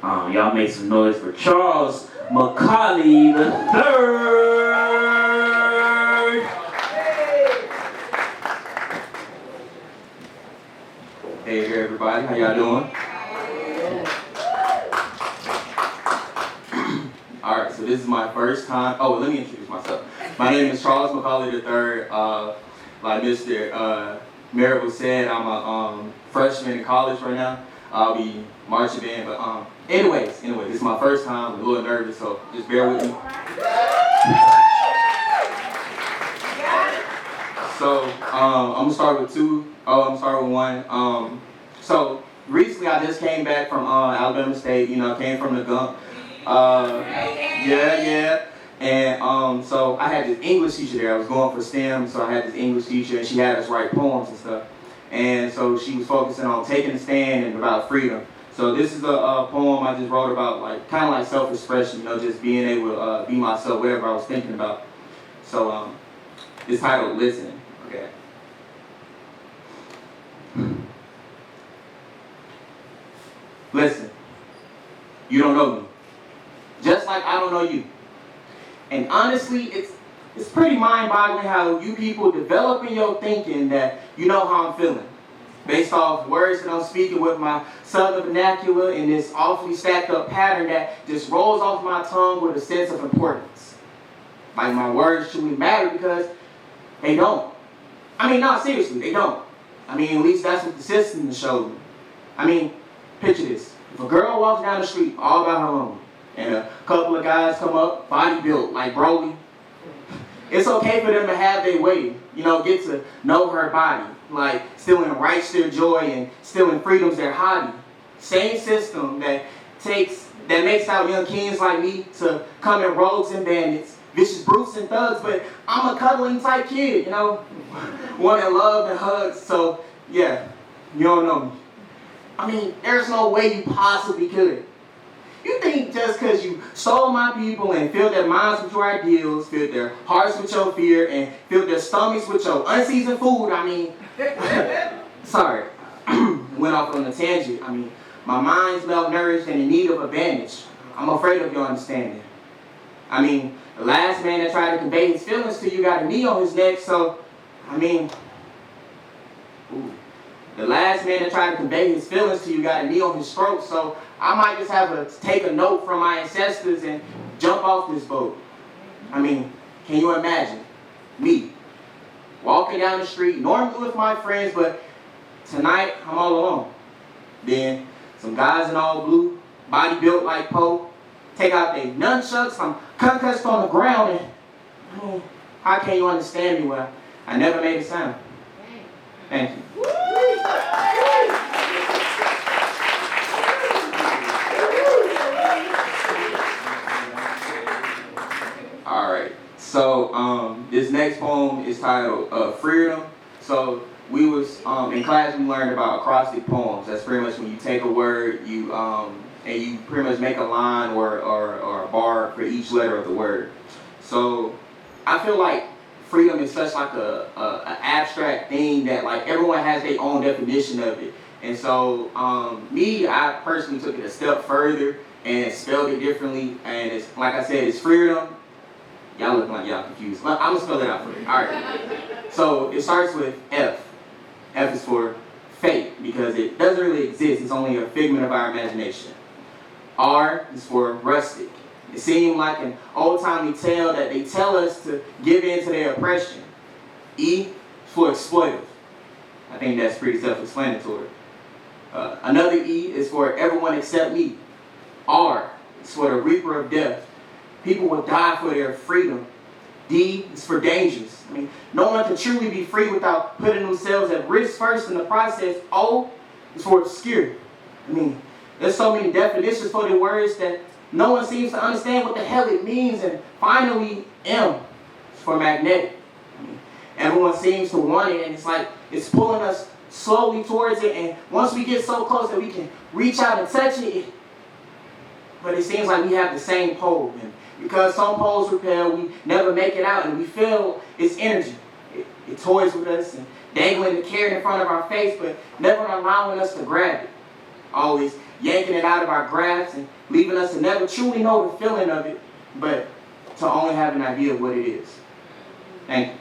Y'all make some noise for Charles McCauley the third. Hey there, everybody. How y'all doing? All right, so this is my first time. Oh, let me introduce myself. My name is Charles McCauley III. Like Mr. Marable said, I'm a freshman in college right now. I'll be marching band, but anyways, this is my first time. I'm a little nervous, so just bear with me. So I'm gonna start with one. So recently I just came back from Alabama State. Came from the Gump. Yeah. And so I had this English teacher there. I was going for STEM, so I had this English teacher, and she had us write poems and stuff. And so she was focusing on taking a stand and about freedom. So this is a poem I just wrote about, kind of like self-expression, just being able to be myself, whatever I was thinking about. So it's titled "Listen." Okay. Listen. You don't know me, just like I don't know you. And honestly, it's pretty mind-boggling how you people develop in your thinking that you know how I'm feeling, based off words that I'm speaking with my southern vernacular in this awfully stacked up pattern that just rolls off my tongue with a sense of importance. Like my words truly matter because they don't. Seriously, they don't. At least that's what the system showed me. Picture this. If a girl walks down the street all by her own, and a couple of guys come up, body built like Broly, it's okay for them to have their way, get to know her body, like stealing rights their joy and stealing freedoms their hobby. Same system that makes out young kings like me to come in rogues and bandits, vicious brutes and thugs, but I'm a cuddling type kid, wanting love and hugs, so yeah, you don't know me. There's no way you possibly could. You think just because you stole my people and filled their minds with your ideals, filled their hearts with your fear, and filled their stomachs with your unseasoned food, sorry, went off on a tangent. My mind's malnourished and in need of a bandage. I'm afraid of your understanding. The last man that tried to convey his feelings to you got a knee on his neck, so, The last man that tried to convey his feelings to you got a knee on his throat, so I might just have to take a note from my ancestors and jump off this boat. Can you imagine me walking down the street, normally with my friends, but tonight I'm all alone. Then some guys in all blue, body built like Poe, take out their nunchucks, I'm concussed on the ground, and how can you understand me when I never made a sound? Thank you. Alright, so this next poem is titled Freedom. So we was in class we learned about acrostic poems. That's pretty much when you take a word, you and you pretty much make a line or a bar for each letter of the word. So I feel like freedom is such like a abstract thing that everyone has their own definition of it. And so I personally took it a step further and spelled it differently. And it's like I said, it's freedom. Y'all look like y'all confused. I'm gonna spell it out for you. All right. So it starts with F. F is for fate because it doesn't really exist. It's only a figment of our imagination. R is for rustic. It seemed like an old-timey tale that they tell us to give in to their oppression. E is for exploitive. I think that's pretty self-explanatory. Another E is for everyone except me. R is for the reaper of death. People will die for their freedom. D is for dangerous. No one can truly be free without putting themselves at risk first in the process. O is for obscure. There's so many definitions for the words that no one seems to understand what the hell it means. And finally, M is for magnetic. Everyone seems to want it, and it's like it's pulling us slowly towards it. And once we get so close that we can reach out and touch it, but it seems like we have the same pole. And because some poles repel, we never make it out, and we feel its energy. It toys with us and dangling the carrot in front of our face, but never allowing us to grab it. Always yanking it out of our grasp and leaving us to never truly know the feeling of it, but to only have an idea of what it is. Thank you.